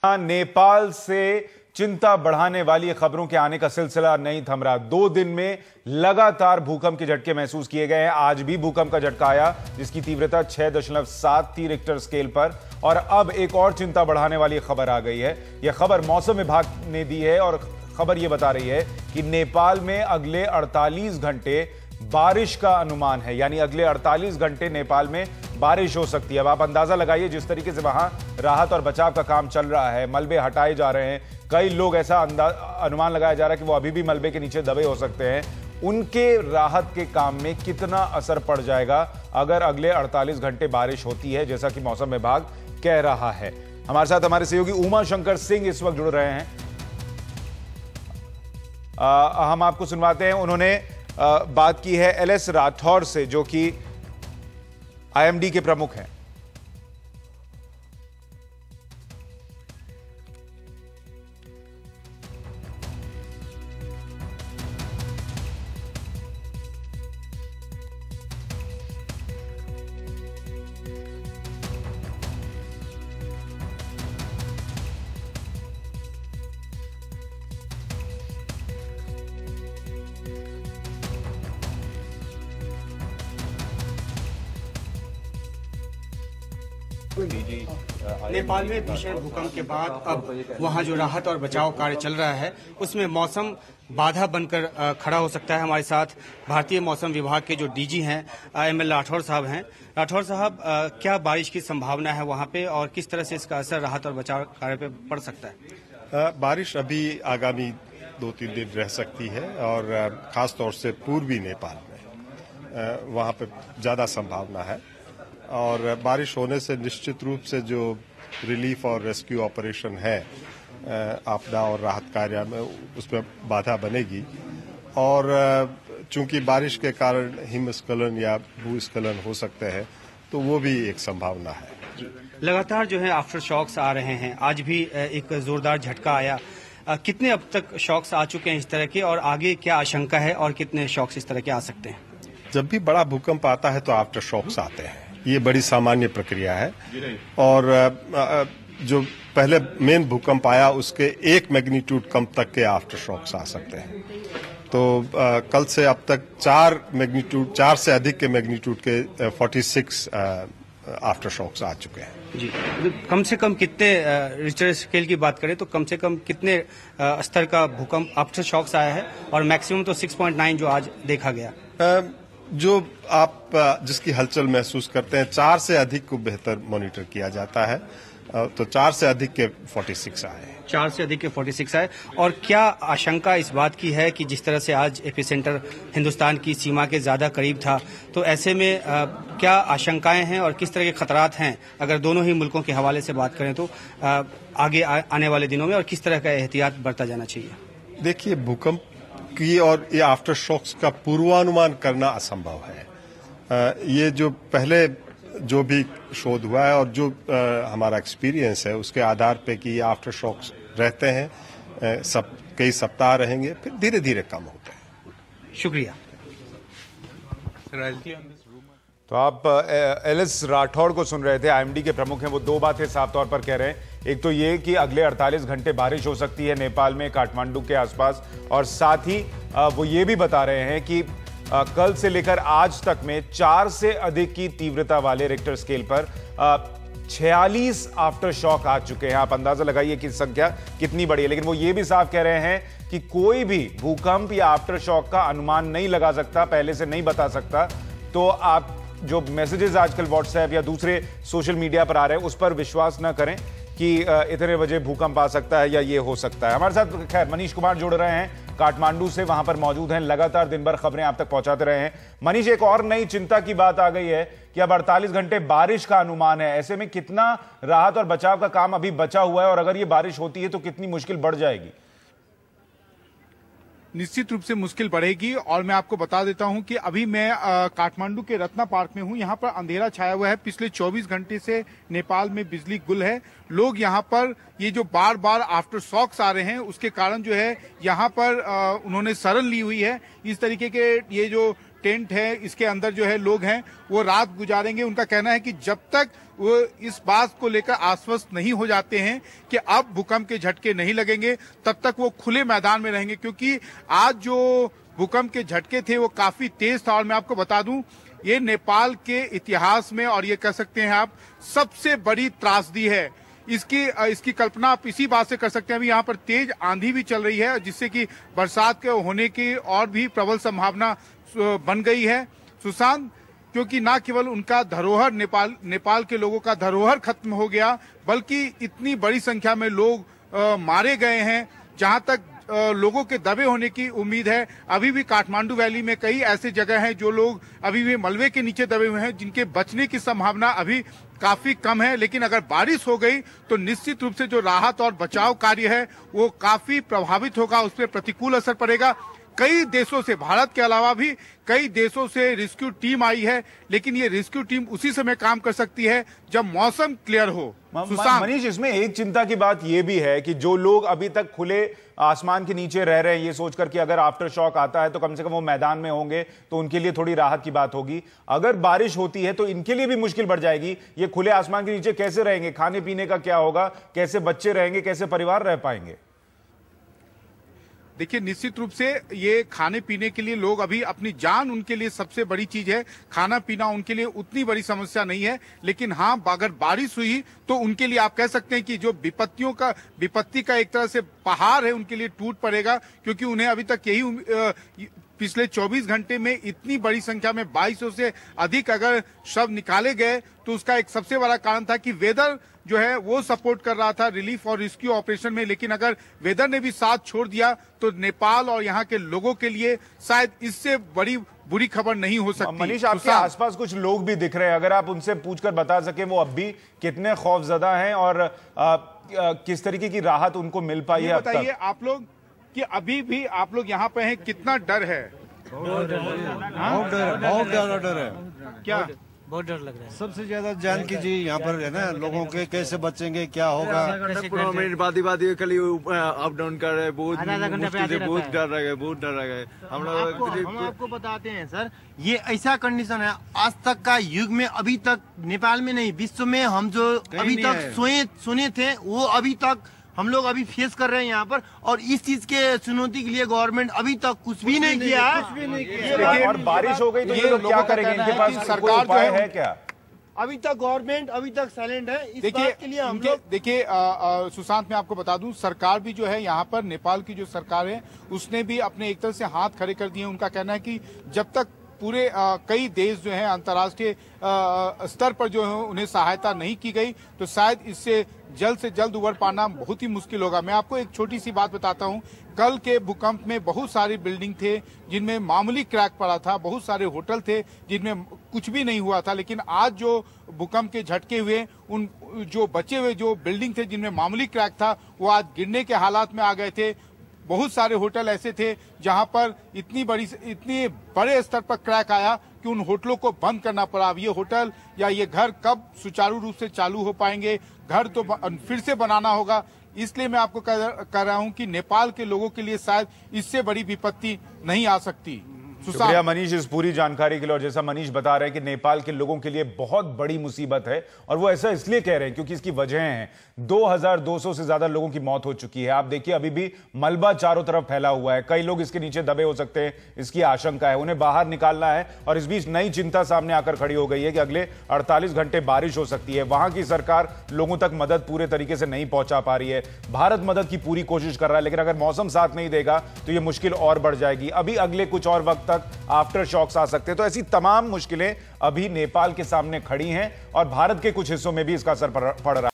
नेपाल से चिंता बढ़ाने वाली खबरों के आने का सिलसिला नहीं थम रहा। 2 दिन में लगातार भूकंप के झटके महसूस किए गए हैं। आज भी भूकंप का झटका आया जिसकी तीव्रता 6.7 थी रिक्टर स्केल पर। और अब एक और चिंता बढ़ाने वाली खबर आ गई है। यह खबर मौसम विभाग ने दी है और खबर यह बता रही है कि नेपाल में अगले 48 घंटे बारिश का अनुमान है, यानी अगले 48 घंटे नेपाल में बारिश हो सकती है। अब आप अंदाजा लगाइए जिस तरीके से वहां राहत और बचाव का काम चल रहा है, मलबे हटाए जा रहे हैं, कई लोग ऐसा अनुमान लगाया जा रहा है कि वो अभी भी मलबे के नीचे दबे हो सकते हैं। उनके राहत के काम में कितना असर पड़ जाएगा अगर अगले 48 घंटे बारिश होती है, जैसा कि मौसम विभाग कह रहा है। हमारे साथ हमारे सहयोगी उमा शंकर सिंह इस वक्त जुड़ रहे हैं। हम आपको सुनवाते हैं। उन्होंने बात की है एलएस राठौर से, जो कि आईएमडी के प्रमुख हैं। नेपाल में भीषण भूकंप के बाद अब वहां जो राहत और बचाव कार्य चल रहा है उसमें मौसम बाधा बनकर खड़ा हो सकता है। हमारे साथ भारतीय मौसम विभाग के जो डीजी हैं एमएल राठौर साहब हैं। राठौर साहब, क्या बारिश की संभावना है वहां पे और किस तरह से इसका असर राहत और बचाव कार्य पे पड़ सकता है? बारिश अभी आगामी 2-3 दिन रह सकती है और खास तौर से पूर्वी नेपाल में वहां पे ज्यादा संभावना है। और बारिश होने से निश्चित रूप से जो रिलीफ और रेस्क्यू ऑपरेशन है आपदा और राहत कार्य में, उसमें बाधा बनेगी। और चूंकि बारिश के कारण हिमस्खलन या भूस्खलन हो सकते हैं, तो वो भी एक संभावना है। लगातार जो है आफ्टर शॉक्स आ रहे हैं। आज भी एक जोरदार झटका आया। कितने अब तक शॉक्स आ चुके हैं इस तरह के, और आगे क्या आशंका है और कितने शॉक्स इस तरह के आ सकते हैं? जब भी बड़ा भूकंप आता है तो आफ्टर शॉक्स आते हैं, ये बड़ी सामान्य प्रक्रिया है। और जो पहले मेन भूकंप आया उसके 1 मैग्नीट्यूड कम तक के आफ्टर शॉक्स आ सकते हैं। तो कल से अब तक 4 से अधिक के मैग्नीट्यूड के 46 आफ्टर शॉक्स आ चुके हैं। जी, कम से कम कितने रिक्टर स्केल की बात करें तो कम से कम कितने स्तर का भूकंप आफ्टर शॉक्स आया है, और मैक्सिमम तो 6.9 जो आज देखा गया? जो आप जिसकी हलचल महसूस करते हैं, 4 से अधिक को बेहतर मॉनिटर किया जाता है। तो 4 से अधिक के 46 आए। 4 से अधिक के 46 आए। और क्या आशंका इस बात की है कि जिस तरह से आज एपिसेंटर हिंदुस्तान की सीमा के ज्यादा करीब था, तो ऐसे में क्या आशंकाएं हैं और किस तरह के खतरात हैं अगर दोनों ही मुल्कों के हवाले से बात करें तो आगे आने वाले दिनों में, और किस तरह का एहतियात बरता जाना चाहिए? देखिए, भूकंप की और ये आफ्टर शॉक्स का पूर्वानुमान करना असंभव है। ये जो पहले जो भी शोध हुआ है और जो हमारा एक्सपीरियंस है उसके आधार पे कि ये आफ्टर शॉक्स रहते हैं, कई सप्ताह रहेंगे, फिर धीरे धीरे कम होते हैं। शुक्रिया। तो आप एलएस राठौर को सुन रहे थे, आईएमडी के प्रमुख हैं। वो 2 बातें साफ तौर पर कह रहे हैं। एक तो ये कि अगले 48 घंटे बारिश हो सकती है नेपाल में, काठमांडू के आसपास, और साथ ही वो ये भी बता रहे हैं कि कल से लेकर आज तक में 4 से अधिक की तीव्रता वाले रिक्टर स्केल पर 46 आफ्टर शॉक आ चुके हैं। आप अंदाजा लगाइए कि संख्या कितनी बड़ी है। लेकिन वो ये भी साफ कह रहे हैं कि कोई भी भूकंप या आफ्टर शॉक का अनुमान नहीं लगा सकता, पहले से नहीं बता सकता। तो आप जो मैसेजेस आजकल व्हाट्सएप या दूसरे सोशल मीडिया पर आ रहे हैं उस पर विश्वास न करें कि इतने बजे भूकंप आ सकता है या ये हो सकता है। हमारे साथ खैर मनीष कुमार जुड़ रहे हैं काठमांडू से, वहां पर मौजूद हैं, लगातार दिन भर खबरें आप तक पहुंचाते रहे हैं। मनीष, एक और नई चिंता की बात आ गई है कि अब 48 घंटे बारिश का अनुमान है। ऐसे में कितना राहत और बचाव का काम अभी बचा हुआ है, और अगर ये बारिश होती है तो कितनी मुश्किल बढ़ जाएगी? निश्चित रूप से मुश्किल बढ़ेगी। और मैं आपको बता देता हूं कि अभी मैं काठमांडू के रत्ना पार्क में हूं। यहां पर अंधेरा छाया हुआ है। पिछले 24 घंटे से नेपाल में बिजली गुल है। लोग यहां पर ये जो बार बार आफ्टर शॉक्स आ रहे हैं उसके कारण जो है यहां पर उन्होंने शरण ली हुई है। इस तरीके के ये जो टेंट है, इसके अंदर जो है लोग हैं वो रात गुजारेंगे। उनका कहना है कि जब तक वो इस बात को लेकर आश्वस्त नहीं हो जाते हैं कि अब भूकंप के झटके नहीं लगेंगे, तब तक वो खुले मैदान में रहेंगे। क्योंकि आज जो भूकंप के झटके थे वो काफी तेज था, और मैं आपको बता दूं ये नेपाल के इतिहास में, और ये कह सकते हैं आप, सबसे बड़ी त्रासदी है। इसकी कल्पना आप इसी बात से कर सकते हैं। अभी यहाँ पर तेज आंधी भी चल रही है, जिससे कि बरसात के होने की और भी प्रबल संभावना बन गई है सुशांत। क्योंकि न केवल उनका धरोहर नेपाल के लोगों का धरोहर खत्म हो गया, बल्कि इतनी बड़ी संख्या में लोग मारे गए हैं। जहां तक लोगों के दबे होने की उम्मीद है, अभी भी काठमांडू वैली में कई ऐसे जगह हैं जो लोग अभी भी मलबे के नीचे दबे हुए हैं, जिनके बचने की संभावना अभी काफी कम है। लेकिन अगर बारिश हो गई तो निश्चित रूप से जो राहत और बचाव कार्य है वो काफी प्रभावित होगा, उस पर प्रतिकूल असर पड़ेगा। कई देशों से, भारत के अलावा भी कई देशों से रेस्क्यू टीम आई है, लेकिन ये रेस्क्यू टीम उसी समय काम कर सकती है जब मौसम क्लियर हो। मनीष, इसमें एक चिंता की बात यह भी है कि जो लोग अभी तक खुले आसमान के नीचे रह रहे हैं, ये सोचकर कि अगर आफ्टर शॉक आता है तो कम से कम वो मैदान में होंगे, तो उनके लिए थोड़ी राहत की बात होगी। अगर बारिश होती है तो इनके लिए भी मुश्किल बढ़ जाएगी। ये खुले आसमान के नीचे कैसे रहेंगे? खाने पीने का क्या होगा? कैसे बच्चे रहेंगे? कैसे परिवार रह पाएंगे? देखिए, निश्चित रूप से ये खाने पीने के लिए लोग अभी अपनी जान, उनके लिए सबसे बड़ी चीज है। खाना पीना उनके लिए उतनी बड़ी समस्या नहीं है, लेकिन हाँ, अगर बारिश हुई तो उनके लिए आप कह सकते हैं कि जो विपत्ति का एक तरह से पहाड़ है उनके लिए टूट पड़ेगा। क्योंकि उन्हें अभी तक यही पिछले 24 घंटे में इतनी बड़ी संख्या में 2200 से अधिक अगर शव निकाले गए, तो उसका एक सबसे बड़ा कारण था कि वेदर जो है वो सपोर्ट कर रहा था रिलीफ और रेस्क्यू ऑपरेशन में। लेकिन अगर वेदर ने भी साथ छोड़ दिया तो नेपाल और यहाँ के लोगों के लिए शायद इससे बड़ी बुरी खबर नहीं हो सकती। मनीष, आपके आसपास कुछ लोग भी दिख रहे हैं, अगर आप उनसे पूछकर बता सके वो अब भी कितने खौफजदा हैं और किस तरीके की राहत उनको मिल पाई है अब तक? बताइए आप लोग कि अभी भी आप लोग यहाँ पे हैं, कितना डर है? बहुत ज्यादा डर है। क्या? बहुत डर लग रहा है। सबसे ज्यादा जान की जी यहाँ पर है ना, लोगों के कैसे बचेंगे, क्या होगा। 15 मिनट बाद ही खाली अप डाउन कर रहे हैं, बहुत मुश्किल से, बहुत डर रह गए, बहुत डर रह गए। हम आपको बताते हैं सर, ये ऐसा कंडीशन है आज तक का युग में, अभी तक नेपाल में नहीं विश्व में हम जो अभी तक सुने थे वो अभी तक हम लोग अभी फेस कर रहे हैं यहाँ पर। और इस चीज के चुनौती के लिए गवर्नमेंट अभी तक कुछ भी नहीं किया है। और बारिश हो गई तो ये लोग क्या करेंगे? इनके पास सरकार जो है क्या? अभी तक गवर्नमेंट अभी तक साइलेंट है इस बात के लिए। हम लोग देखिए सुशांत, मैं आपको बता दूं, सरकार भी जो है यहाँ पर, नेपाल की जो सरकार है उसने भी अपने एक तरह से हाथ खड़े कर दिए। उनका कहना है कि जब तक पूरे कई देश जो हैं अंतर्राष्ट्रीय स्तर पर जो है उन्हें सहायता नहीं की गई तो शायद इससे जल्द से जल्द उबर पाना बहुत ही मुश्किल होगा। मैं आपको एक छोटी सी बात बताता हूं, कल के भूकंप में बहुत सारी बिल्डिंग थे जिनमें मामूली क्रैक पड़ा था, बहुत सारे होटल थे जिनमें कुछ भी नहीं हुआ था। लेकिन आज जो भूकंप के झटके हुए, उन जो बचे हुए जो बिल्डिंग थे जिनमें मामूली क्रैक था, वो आज गिरने के हालात में आ गए थे। बहुत सारे होटल ऐसे थे जहां पर इतने बड़े स्तर पर क्रैक आया कि उन होटलों को बंद करना पड़ा। अब ये होटल या ये घर कब सुचारू रूप से चालू हो पाएंगे? घर तो फिर से बनाना होगा। इसलिए मैं आपको कह रहा हूं कि नेपाल के लोगों के लिए शायद इससे बड़ी विपत्ति नहीं आ सकती। शुक्रिया मनीष इस पूरी जानकारी के लिए। और जैसा मनीष बता रहे हैं कि नेपाल के लोगों के लिए बहुत बड़ी मुसीबत है, और वो ऐसा इसलिए कह रहे हैं क्योंकि इसकी वजह है 2200 से ज्यादा लोगों की मौत हो चुकी है। आप देखिए अभी भी मलबा चारों तरफ फैला हुआ है, कई लोग इसके नीचे दबे हो सकते हैं, इसकी आशंका है, उन्हें बाहर निकालना है। और इस बीच नई चिंता सामने आकर खड़ी हो गई है कि अगले 48 घंटे बारिश हो सकती है। वहां की सरकार लोगों तक मदद पूरे तरीके से नहीं पहुंचा पा रही है, भारत मदद की पूरी कोशिश कर रहा है, लेकिन अगर मौसम साथ नहीं देगा तो यह मुश्किल और बढ़ जाएगी। अभी अगले कुछ और वक्त आफ्टर शॉक्स आ सकते हैं। तो ऐसी तमाम मुश्किलें अभी नेपाल के सामने खड़ी हैं और भारत के कुछ हिस्सों में भी इसका असर पड़ रहा है।